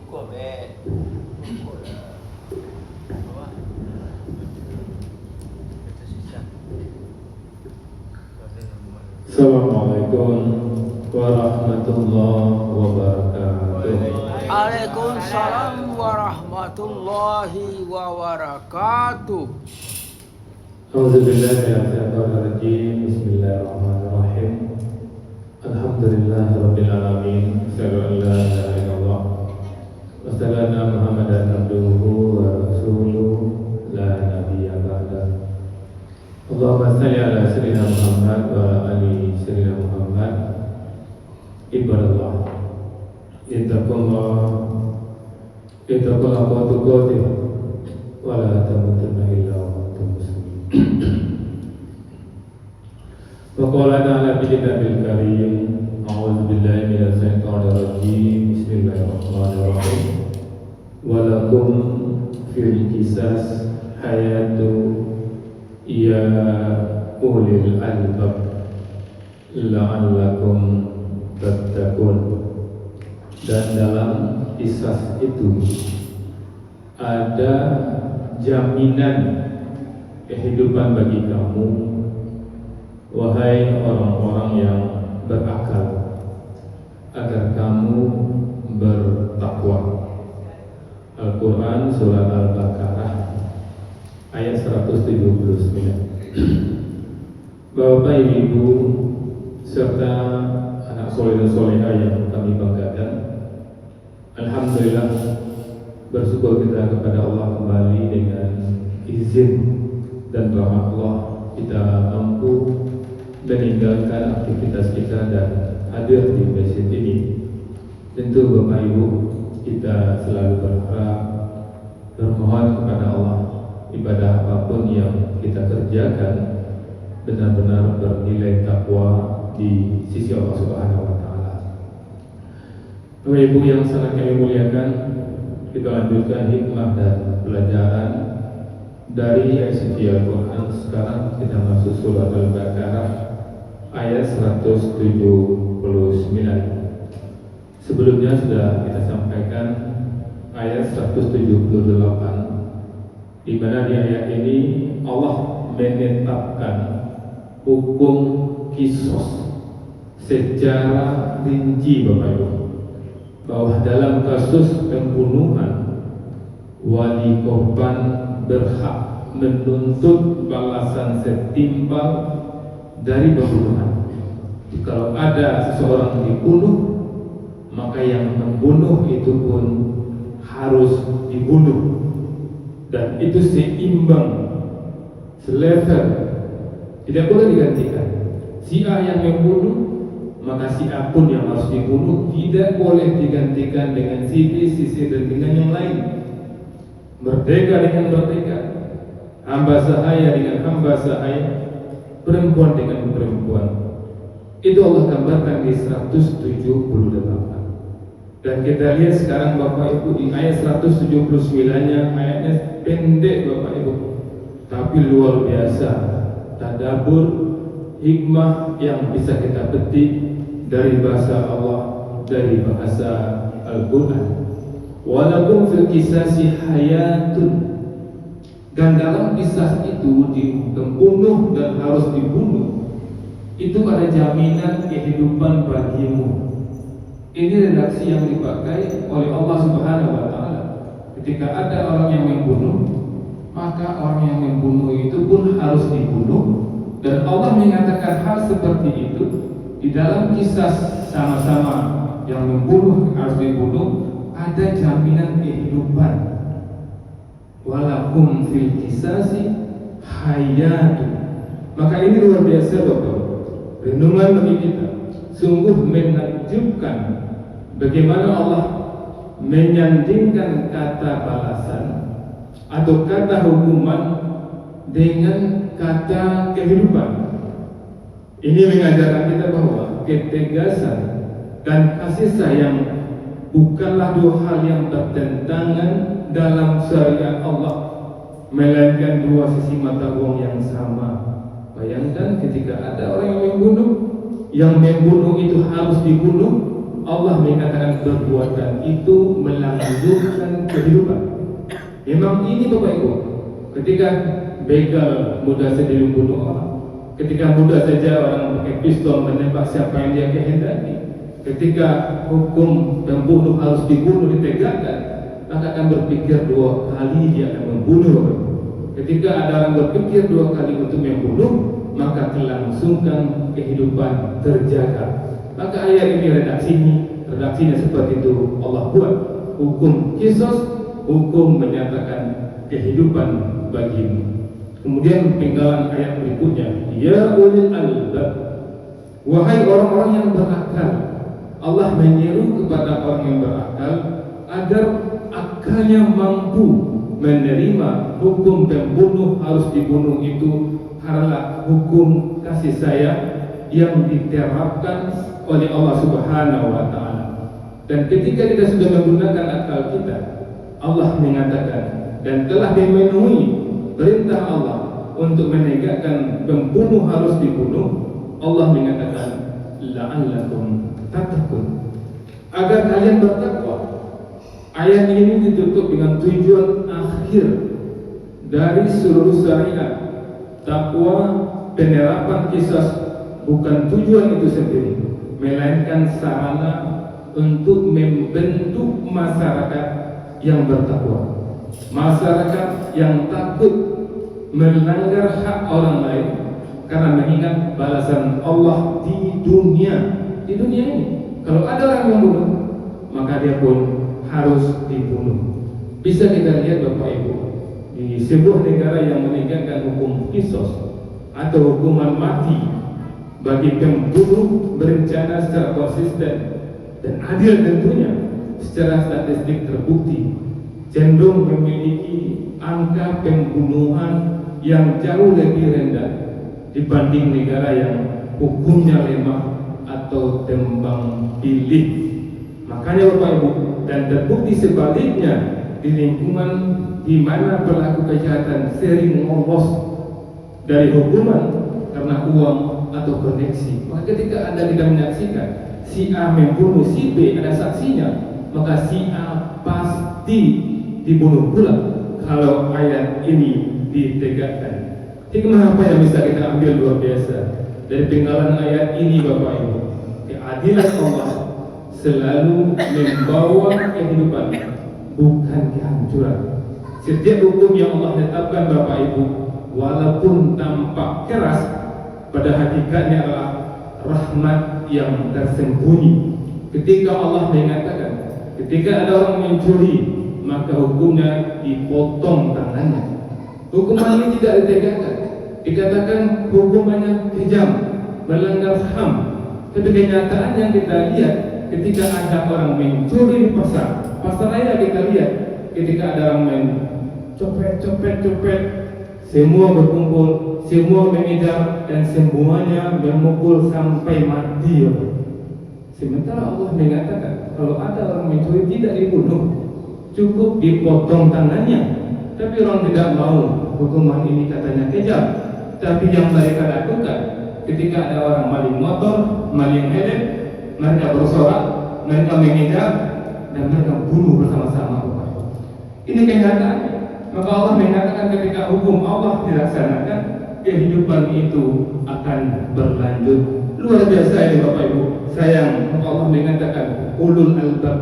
Assalamualaikum warahmatullahi wabarakatuh. Waalaikumsalam warahmatullahi wabarakatuh. Auzubillahi minasyaitonir rajim. Bismillahirrahmanirrahim. Alhamdulillahirabbil alamin. Asyhadu an la ilaha illallah wa asyhadu anna Muhammadan abduhu wa rasuluhu la nabiyya ba'da. Allahumma shalli ala sayyidina Muhammad wa ali sayyidina Muhammad. Ibadallah, ittaqullah haqqa tuqatih wa la tamutunna illa wa antum muslimun. Wa qala ta'ala fi kitabil karim, a'udzu billahi minasy syaithanir rajim. Bismillahirrahmanirrahim. Wa lakum fil qisas hayatun ya ulil albab la'allakum tattaqun. Dan dalam kisah itu ada jaminan kehidupan bagi kamu, wahai orang-orang yang berakal, agar kamu bertakwa. Al-Quran Surah Al-Baqarah ayat 179. Bapak, Ibu, serta anak soleh dan soleha yang kami banggakan, alhamdulillah, bersyukur kita kepada Allah kembali dengan izin dan rahmat Allah kita mampu meninggalkan aktivitas kita dan hadir di masjid ini. Tentu Bapak Ibu, kita selalu berharap, bermohon kepada Allah, ibadah apapun yang kita kerjakan benar-benar bernilai takwa di sisi Allah Subhanahu wa taala. Bapak Ibu yang sangat kami muliakan, kita lanjutkan hikmah dan pelajaran dari ICT Al-Quran. Sekarang kita masuk surah Al-Baqarah ayat 179. Sebelumnya sudah kita sampaikan ayat 178, di mana di ayat ini Allah menetapkan hukum kisos secara rinci, Bapak Ibu, bahwa dalam kasus pembunuhan, wali korban berhak menuntut balasan setimpal dari pembunuhan. Kalau ada seseorang dibunuh, maka yang membunuh itu pun harus dibunuh, dan itu seimbang, selevel, tidak boleh digantikan. Si A yang membunuh, maka si A pun yang harus dibunuh, tidak boleh digantikan dengan si B, si C, dan dengan yang lain. Merdeka dengan merdeka, hamba sahaya dengan hamba sahaya, perempuan dengan perempuan. Itu Allah gambarkan di 178. Dan kita lihat sekarang Bapak Ibu di ayat 179-nya, ayatnya pendek Bapak Ibu, tapi luar biasa tadabbur, hikmah yang bisa kita petik dari bahasa Allah, dari bahasa Al-Quran. Walakum fil qisasi hayatun, dan dalam kisah itu dibunuh dan harus dibunuh, itu ada jaminan kehidupan bagimu. Ini redaksi yang dipakai oleh Allah Subhanahu wa taala. Ketika ada orang yang membunuh, maka orang yang membunuh itu pun harus dibunuh. Dan Allah mengatakan hal seperti itu di dalam kisah sama-sama yang membunuh harus dibunuh, ada jaminan kehidupan. Walakum fil qisasi hayatun. Maka ini luar biasa Bapak, renungan bagi kita. Sungguh menakjubkan bagaimana Allah menyandingkan kata balasan atau kata hukuman dengan kata kehidupan. Ini mengajarkan kita bahwa ketegasan dan kasih sayang bukanlah dua hal yang bertentangan dalam syariat Allah, melainkan dua sisi mata uang yang sama. Bayangkan ketika ada orang yang membunuh itu harus dibunuh, Allah mengatakan perbuatan itu melanjutkan kehidupan. Memang ini Bapak Ibu, ketika begal mudah saja membunuh orang, ketika mudah saja orang pakai pistol menembak siapa yang dia kehendaki, ketika hukum pembunuh harus dibunuh ditegakkan, maka akan berpikir dua kali dia akan membunuh. Ketika ada orang berpikir dua kali untuk membunuh, maka kelangsungan kehidupan terjaga. Maka ayat ini redaksinya seperti itu Allah buat. Hukum kisos, hukum menyatakan kehidupan bagimu. Kemudian penggalan ayat berikutnya, ya ulil albab, wahai orang-orang yang berakal. Allah menyeru kepada orang yang berakal agar akalnya mampu menerima hukum pembunuh harus dibunuh itu adalah hukum kasih sayang yang diterapkan oleh Allah Subhanahu wa taala. Dan ketika kita sudah menggunakan akal kita, Allah mengatakan dan telah memenuhi perintah Allah untuk menegakkan pembunuh harus dibunuh, Allah mengatakan la'allakum tattaqun, agar kalian bertakwa. Ayat ini ditutup dengan tujuan akhir dari seluruh syariat. Takwa, penerapan kisah bukan tujuan itu sendiri, melainkan sarana untuk membentuk masyarakat yang bertakwa, masyarakat yang takut melanggar hak orang lain karena mengingat balasan Allah di dunia ini. Kalau ada orang yang membunuh, maka dia pun harus dibunuh. Bisa kita lihat Bapak Ibu, di sebuah negara yang menegakkan hukum kisos atau hukuman mati bagi pembunuh berencana secara konsisten dan adil, tentunya secara statistik terbukti cenderung memiliki angka pembunuhan yang jauh lebih rendah dibanding negara yang hukumnya lemah atau tembang pilih. Makanya Bapak Ibu, dan terbukti sebaliknya di lingkungan di mana pelaku kejahatan sering lolos dari hukuman karena uang atau koneksi. Maka ketika Anda tidak menyaksikan si A membunuh si B, ada saksinya, maka si A pasti dibunuh pula kalau ayat ini ditegakkan. Hikmah apa yang bisa kita ambil luar biasa dari penggalan ayat ini Bapak Ibu? Keadilan Allah selalu membawa kehidupan, bukan kehancuran. Setiap hukum yang Allah tetapkan Bapak Ibu, walaupun tampak keras, pada hakikatnya adalah rahmat yang tersembunyi. Ketika Allah mengatakan, ketika ada orang mencuri, maka hukumnya dipotong tangannya. Hukuman ini tidak ditegakkan, dikatakan hukumannya kejam, melanggar HAM. Tapi kenyataan yang kita lihat, ketika ada orang mencuri di pasar raya, kita lihat ketika ada orang main copet, semua berkumpul, semua mengejar, dan semuanya memukul sampai mati. Sementara Allah mengatakan kalau ada orang mencuri tidak dibunuh, cukup dipotong tangannya. Tapi orang tidak mau, hukuman ini katanya kejam. Tapi yang mereka lakukan ketika ada orang maling motor, maling helm, mereka bersorak, mereka mengejar, dan mereka bunuh bersama-sama. Ini kenyataan. Maka Allah mengatakan ketika hukum Allah dilaksanakan, kehidupan itu akan berlanjut. Luar biasa ini Bapak Ibu. Sayang, maka Allah mengatakan ulul albab,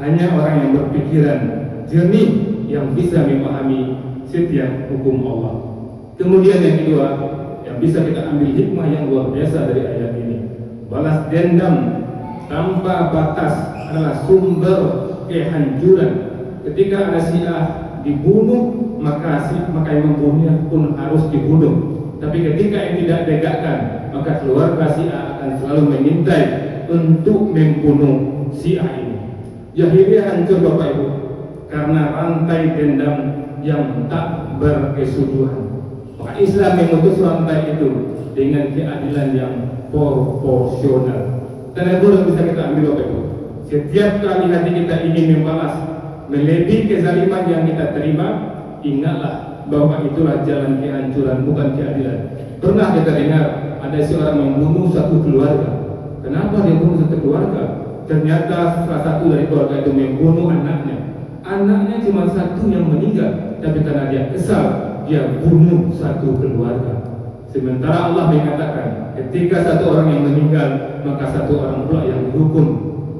hanya orang yang berpikiran jernih yang bisa memahami setiap hukum Allah. Kemudian yang kedua, yang bisa kita ambil hikmah yang luar biasa dari ayat ini, balas dendam tanpa batas adalah sumber kehancuran. Ketika ada si A dibunuh, maka yang membunuhnya pun harus dibunuh. Tapi ketika yang tidak ditegakkan, maka keluarga si A akan selalu mengintai untuk membunuh si A ini. Jahiliyah hancur Bapak Ibu karena rantai dendam yang tak berkesudahan. Maka Islam memutus rantai itu dengan keadilan yang proporsional. Dan itu yang bisa kita ambil Bapak Ibu. Setiap kali hati kita ingin membalas melebihi kezaliman yang kita terima, ingatlah bahwa itulah jalan kehancuran, bukan keadilan. Pernah kita dengar ada seorang membunuh satu keluarga. Kenapa dia bunuh satu keluarga? ternyata salah satu dari keluarga itu membunuh anaknya. Anaknya cuma satu yang meninggal, tapi karena dia kesal, dia bunuh satu keluarga. Sementara Allah mengatakan, ketika satu orang yang meninggal, maka satu orang pula yang dihukum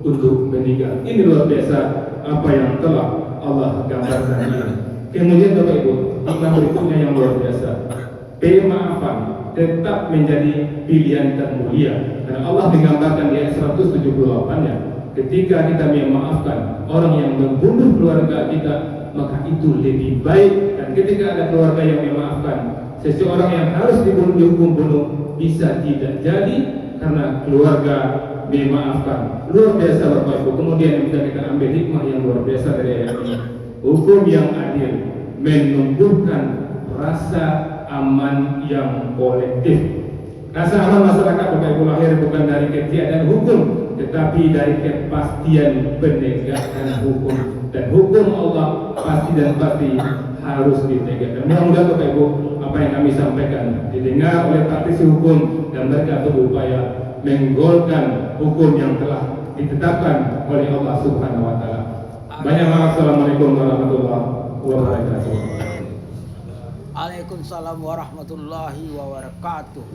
untuk meninggal. Ini luar biasa apa yang telah Allah gambarkan ini. Kemudian Bapak Ibu, hikmah berikutnya yang luar biasa. Pemaafan tetap menjadi pilihan termulia. Karena Allah menggambarkan di ayat 178-nya, ketika kita memaafkan orang yang membunuh keluarga kita, maka itu lebih baik. Dan ketika ada keluarga yang memaafkan, seseorang yang harus dihukum bunuh bisa tidak jadi karena keluarga memaafkan. Luar biasa Bapak Ibu. Kemudian yang bisa kita ambil hikmah yang luar biasa dari ayat ini, hukum yang adil menumbuhkan rasa aman yang kolektif. Rasa aman masyarakat Bapak Ibu lahir bukan dari ketiadaan hukum, tetapi dari kepastian penegakan hukum. Dan hukum Allah pasti dan pasti harus ditegakkan. Mudah-mudahan Bapak Ibu, apa yang kami sampaikan didengar oleh praktisi hukum dan mereka berupaya menggolkan hukum yang telah ditetapkan oleh Allah Subhanahu wa taala. Banyak maaf. Assalamualaikum warahmatullahi wabarakatuh. Waalaikumsalam warahmatullahi wabarakatuh.